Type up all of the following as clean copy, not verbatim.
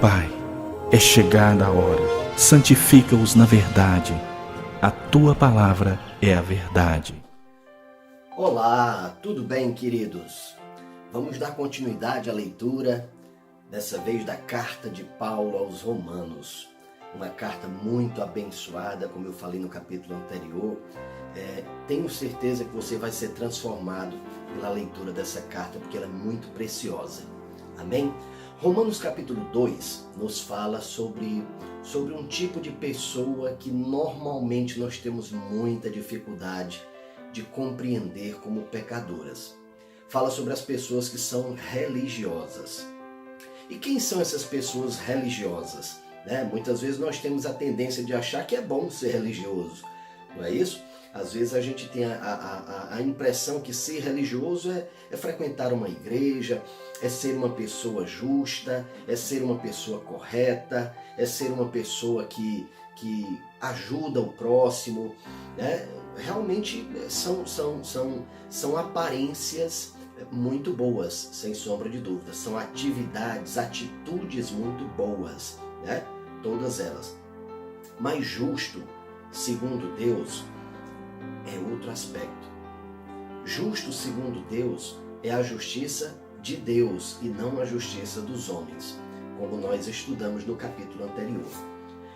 Pai, é chegada a hora, santifica-os na verdade, a Tua palavra é a verdade. Olá, tudo bem, queridos? Vamos dar continuidade à leitura, dessa vez da carta de Paulo aos Romanos. Uma carta muito abençoada, como eu falei no capítulo anterior. Tenho certeza que você vai ser transformado pela leitura dessa carta, porque ela é muito preciosa. Amém? Romanos capítulo 2 nos fala sobre um tipo de pessoa que normalmente nós temos muita dificuldade de compreender como pecadoras. Fala sobre as pessoas que são religiosas. E quem são essas pessoas religiosas? Muitas vezes nós temos a tendência de achar que é bom ser religioso, não é isso? Às vezes a gente tem a impressão que ser religioso é frequentar uma igreja, é ser uma pessoa justa, é ser uma pessoa correta, é ser uma pessoa que ajuda o próximo. Realmente são aparências muito boas, sem sombra de dúvida. São atividades, atitudes muito boas, todas elas. Mas justo, segundo Deus, é outro aspecto. Justo, segundo Deus, é a justiça de Deus e não a justiça dos homens, como nós estudamos no capítulo anterior.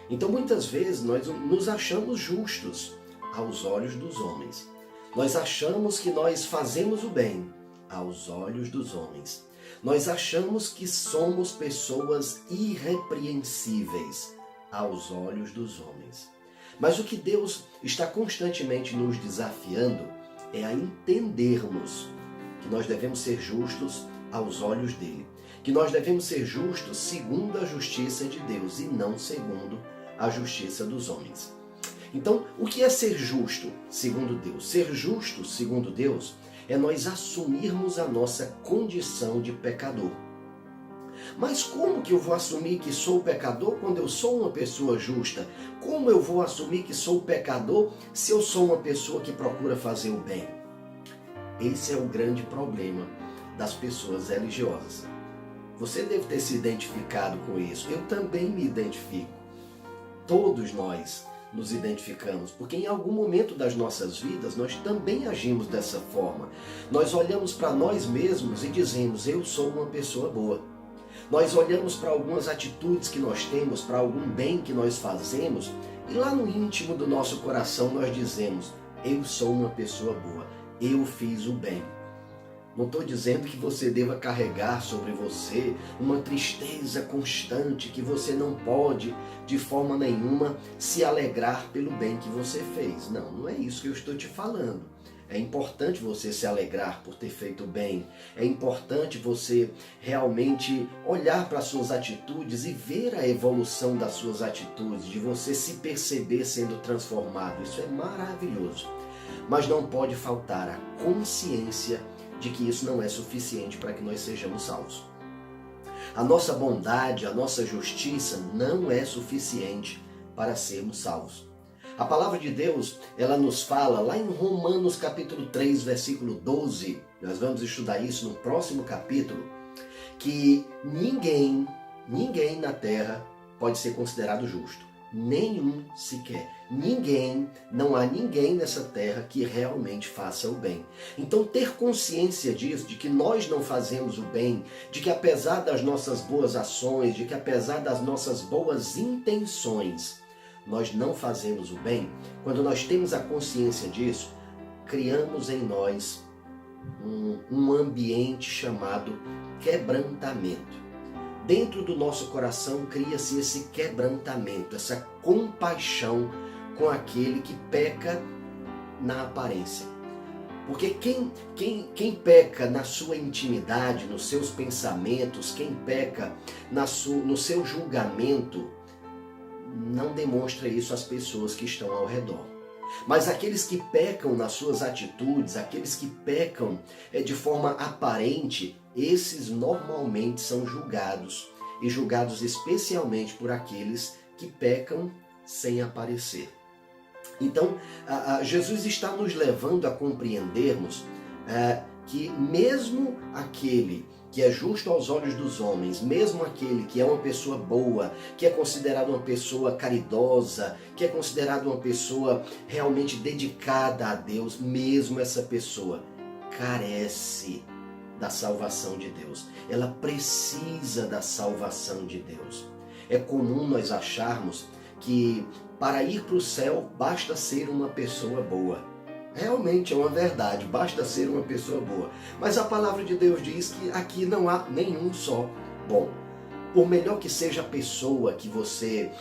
Então, muitas vezes, nós nos achamos justos aos olhos dos homens. Nós achamos que nós fazemos o bem aos olhos dos homens. Nós achamos que somos pessoas irrepreensíveis aos olhos dos homens. Mas o que Deus está constantemente nos desafiando é a entendermos que nós devemos ser justos aos olhos dele, que nós devemos ser justos segundo a justiça de Deus e não segundo a justiça dos homens. Então, o que é ser justo segundo Deus? Ser justo segundo Deus é nós assumirmos a nossa condição de pecador. Mas como que eu vou assumir que sou pecador quando eu sou uma pessoa justa? Como eu vou assumir que sou pecador se eu sou uma pessoa que procura fazer o bem? Esse é o grande problema das pessoas religiosas. Você deve ter se identificado com isso. Eu também me identifico. Todos nós nos identificamos, porque em algum momento das nossas vidas nós também agimos dessa forma. Nós olhamos para nós mesmos e dizemos, eu sou uma pessoa boa. Nós olhamos para algumas atitudes que nós temos, para algum bem que nós fazemos, e lá no íntimo do nosso coração nós dizemos, eu sou uma pessoa boa, eu fiz o bem. Não estou dizendo que você deva carregar sobre você uma tristeza constante, que você não pode, de forma nenhuma, se alegrar pelo bem que você fez. Não, não é isso que eu estou te falando. É importante você se alegrar por ter feito bem. É importante você realmente olhar para as suas atitudes e ver a evolução das suas atitudes, de você se perceber sendo transformado. Isso é maravilhoso. Mas não pode faltar a consciência de que isso não é suficiente para que nós sejamos salvos. A nossa bondade, a nossa justiça não é suficiente para sermos salvos. A palavra de Deus, ela nos fala lá em Romanos capítulo 3, versículo 12, nós vamos estudar isso no próximo capítulo, que ninguém na terra pode ser considerado justo. Nenhum sequer. Não há ninguém nessa terra que realmente faça o bem. Então ter consciência disso, de que nós não fazemos o bem, de que apesar das nossas boas ações, de que apesar das nossas boas intenções, nós não fazemos o bem, quando nós temos a consciência disso, criamos em nós um ambiente chamado quebrantamento. Dentro do nosso coração cria-se esse quebrantamento, essa compaixão com aquele que peca na aparência. Porque quem peca na sua intimidade, nos seus pensamentos, quem peca no seu julgamento, não demonstra isso às pessoas que estão ao redor. Mas aqueles que pecam nas suas atitudes, aqueles que pecam de forma aparente, esses normalmente são julgados, e julgados especialmente por aqueles que pecam sem aparecer. Então, Jesus está nos levando a compreendermos que mesmo aquele que é justo aos olhos dos homens, mesmo aquele que é uma pessoa boa, que é considerado uma pessoa caridosa, que é considerado uma pessoa realmente dedicada a Deus, mesmo essa pessoa carece da salvação de Deus. Ela precisa da salvação de Deus. É comum nós acharmos que para ir para o céu basta ser uma pessoa boa. Realmente é uma verdade, basta ser uma pessoa boa. Mas a palavra de Deus diz que aqui não há nenhum só bom. Por melhor que seja a pessoa que você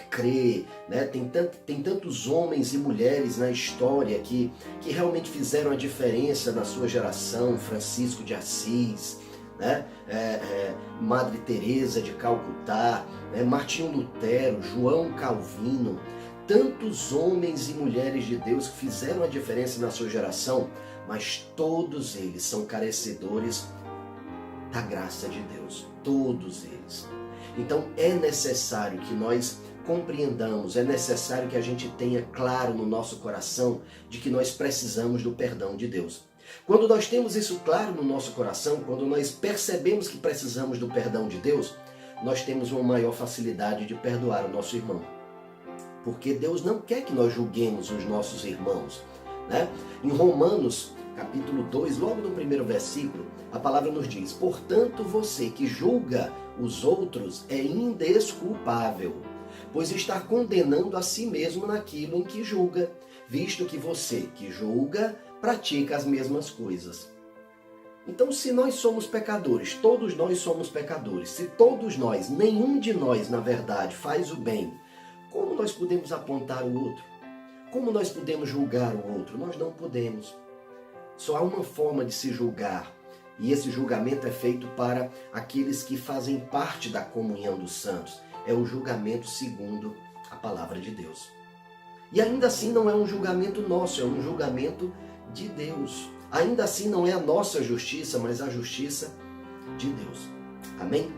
crê, né? Tem tantos homens e mulheres na história que realmente fizeram a diferença na sua geração. Francisco de Assis, né? Madre Teresa de Calcutá, né? Martinho Lutero, João Calvino. Tantos homens e mulheres de Deus que fizeram a diferença na sua geração, mas todos eles são carecedores da graça de Deus. Todos eles. Então é necessário que nós compreendamos, é necessário que a gente tenha claro no nosso coração de que nós precisamos do perdão de Deus. Quando nós temos isso claro no nosso coração, quando nós percebemos que precisamos do perdão de Deus, nós temos uma maior facilidade de perdoar o nosso irmão. Porque Deus não quer que nós julguemos os nossos irmãos, né? Em Romanos, capítulo 2, logo no primeiro versículo, a palavra nos diz: portanto, você que julga os outros é indesculpável, pois está condenando a si mesmo naquilo em que julga, visto que você que julga pratica as mesmas coisas. Então, se nós somos pecadores, todos nós somos pecadores, se todos nós, nenhum de nós, na verdade, faz o bem, como nós podemos apontar o outro? Como nós podemos julgar o outro? Nós não podemos. Só há uma forma de se julgar, e esse julgamento é feito para aqueles que fazem parte da comunhão dos santos. É o julgamento segundo a palavra de Deus. E ainda assim não é um julgamento nosso, é um julgamento de Deus. Ainda assim não é a nossa justiça, mas a justiça de Deus. Amém?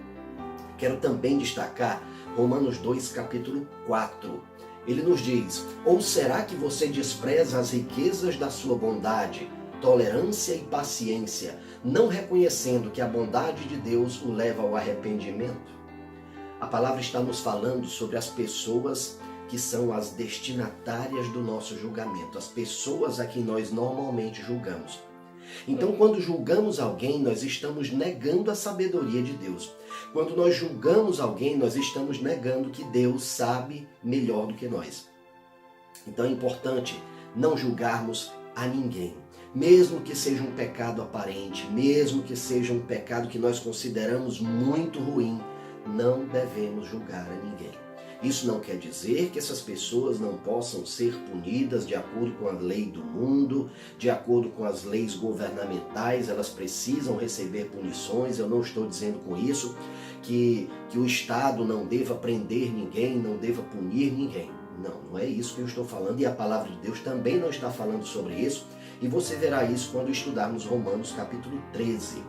Quero também destacar Romanos 2, capítulo 4. Ele nos diz: ou será que você despreza as riquezas da sua bondade, tolerância e paciência, não reconhecendo que a bondade de Deus o leva ao arrependimento? A palavra está nos falando sobre as pessoas que são as destinatárias do nosso julgamento, as pessoas a quem nós normalmente julgamos. Então, quando julgamos alguém, nós estamos negando a sabedoria de Deus. Quando nós julgamos alguém, nós estamos negando que Deus sabe melhor do que nós. Então é importante não julgarmos a ninguém. Mesmo que seja um pecado aparente, mesmo que seja um pecado que nós consideramos muito ruim, não devemos julgar a ninguém. Isso não quer dizer que essas pessoas não possam ser punidas de acordo com a lei do mundo, de acordo com as leis governamentais. Elas precisam receber punições. Eu não estou dizendo com isso que o Estado não deva prender ninguém, não deva punir ninguém. Não é isso que eu estou falando, e a palavra de Deus também não está falando sobre isso, e você verá isso quando estudarmos Romanos capítulo 13.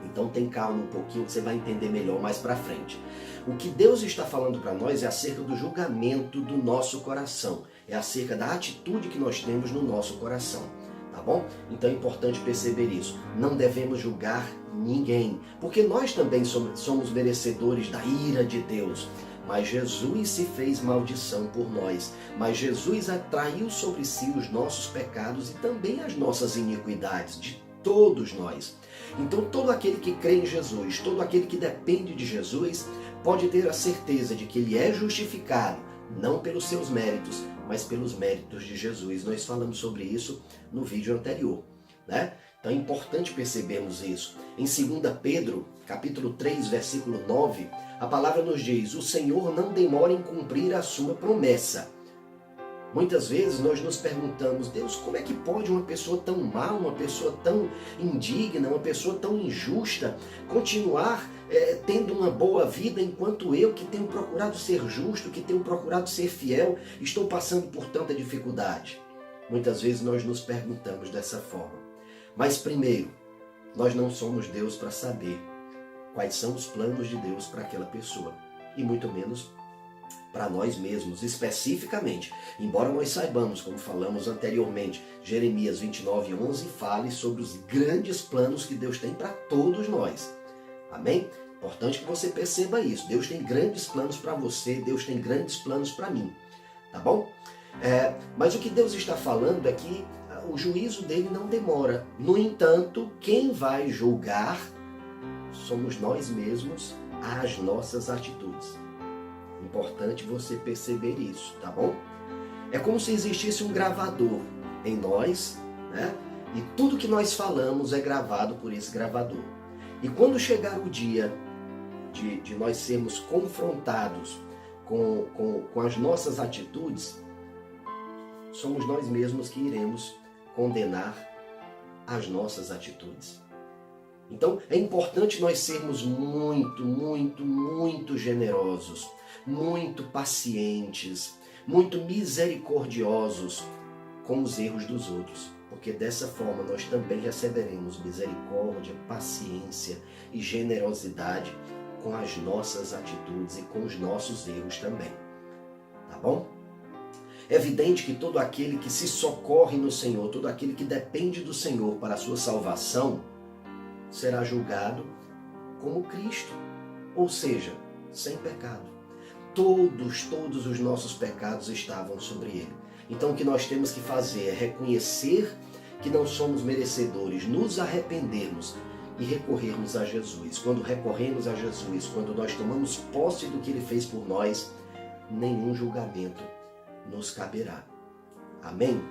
Então tem calma um pouquinho que você vai entender melhor mais para frente. O que Deus está falando para nós é acerca do julgamento do nosso coração. É acerca da atitude que nós temos no nosso coração. Tá bom? Então é importante perceber isso. Não devemos julgar ninguém. Porque nós também somos merecedores da ira de Deus. Mas Jesus se fez maldição por nós. Mas Jesus atraiu sobre si os nossos pecados e também as nossas iniquidades, de todos nós. Então todo aquele que crê em Jesus, todo aquele que depende de Jesus, pode ter a certeza de que ele é justificado, não pelos seus méritos, mas pelos méritos de Jesus. Nós falamos sobre isso no vídeo anterior, né? Então é importante percebermos isso. Em 2 Pedro, capítulo 3, versículo 9, a palavra nos diz: o Senhor não demora em cumprir a sua promessa. Muitas vezes nós nos perguntamos: Deus, como é que pode uma pessoa tão má, uma pessoa tão indigna, uma pessoa tão injusta continuar tendo uma boa vida, enquanto eu, que tenho procurado ser justo, que tenho procurado ser fiel, estou passando por tanta dificuldade? Muitas vezes nós nos perguntamos dessa forma. Mas primeiro, nós não somos Deus para saber quais são os planos de Deus para aquela pessoa, e muito menos para nós mesmos, especificamente. Embora nós saibamos, como falamos anteriormente, Jeremias 29:11 fale sobre os grandes planos que Deus tem para todos nós. Amém? Importante que você perceba isso. Deus tem grandes planos para você, Deus tem grandes planos para mim. Tá bom? Mas o que Deus está falando é que o juízo dele não demora. No entanto, quem vai julgar somos nós mesmos, as nossas atitudes. Importante você perceber isso, tá bom? É como se existisse um gravador em nós, né? E tudo que nós falamos é gravado por esse gravador. E quando chegar o dia de nós sermos confrontados com as nossas atitudes, somos nós mesmos que iremos condenar as nossas atitudes. Então é importante nós sermos muito, muito, muito generosos, muito pacientes, muito misericordiosos com os erros dos outros, porque dessa forma nós também receberemos misericórdia, paciência e generosidade com as nossas atitudes e com os nossos erros também. Tá bom? É evidente que todo aquele que se socorre no Senhor, todo aquele que depende do Senhor para a sua salvação, será julgado como Cristo, ou seja, sem pecado. Todos os nossos pecados estavam sobre ele. Então o que nós temos que fazer é reconhecer que não somos merecedores, nos arrependermos e recorrermos a Jesus. Quando recorremos a Jesus, quando nós tomamos posse do que ele fez por nós, nenhum julgamento nos caberá. Amém?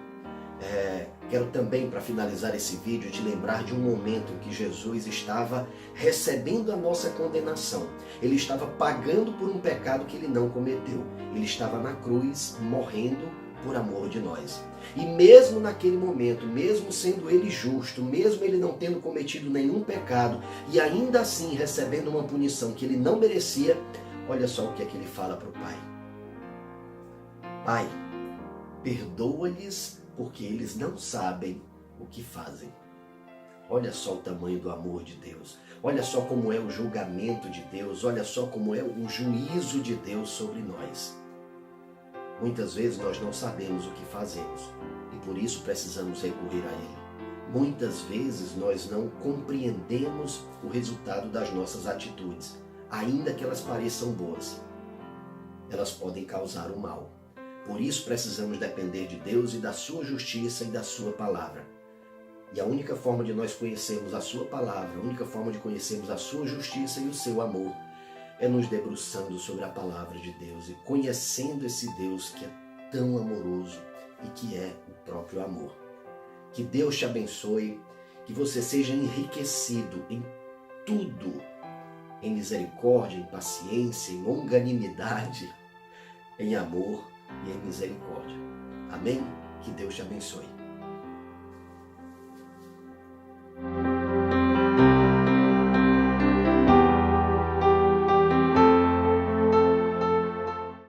Quero também, para finalizar esse vídeo, te lembrar de um momento em que Jesus estava recebendo a nossa condenação. Ele estava pagando por um pecado que ele não cometeu. Ele estava na cruz, morrendo por amor de nós. E mesmo naquele momento, mesmo sendo ele justo, mesmo ele não tendo cometido nenhum pecado, e ainda assim recebendo uma punição que ele não merecia, olha só o que é que ele fala para o Pai. Pai, perdoa-lhes porque eles não sabem o que fazem. Olha só o tamanho do amor de Deus. Olha só como é o julgamento de Deus. Olha só como é o juízo de Deus sobre nós. Muitas vezes nós não sabemos o que fazemos e por isso precisamos recorrer a Ele. Muitas vezes nós não compreendemos o resultado das nossas atitudes, ainda que elas pareçam boas. Elas podem causar o mal. Por isso precisamos depender de Deus e da sua justiça e da sua palavra. E a única forma de nós conhecermos a sua palavra, a única forma de conhecermos a sua justiça e o seu amor, é nos debruçando sobre a palavra de Deus e conhecendo esse Deus que é tão amoroso e que é o próprio amor. Que Deus te abençoe, que você seja enriquecido em tudo, em misericórdia, em paciência, em longanimidade, em amor e em misericórdia. Amém? Que Deus te abençoe.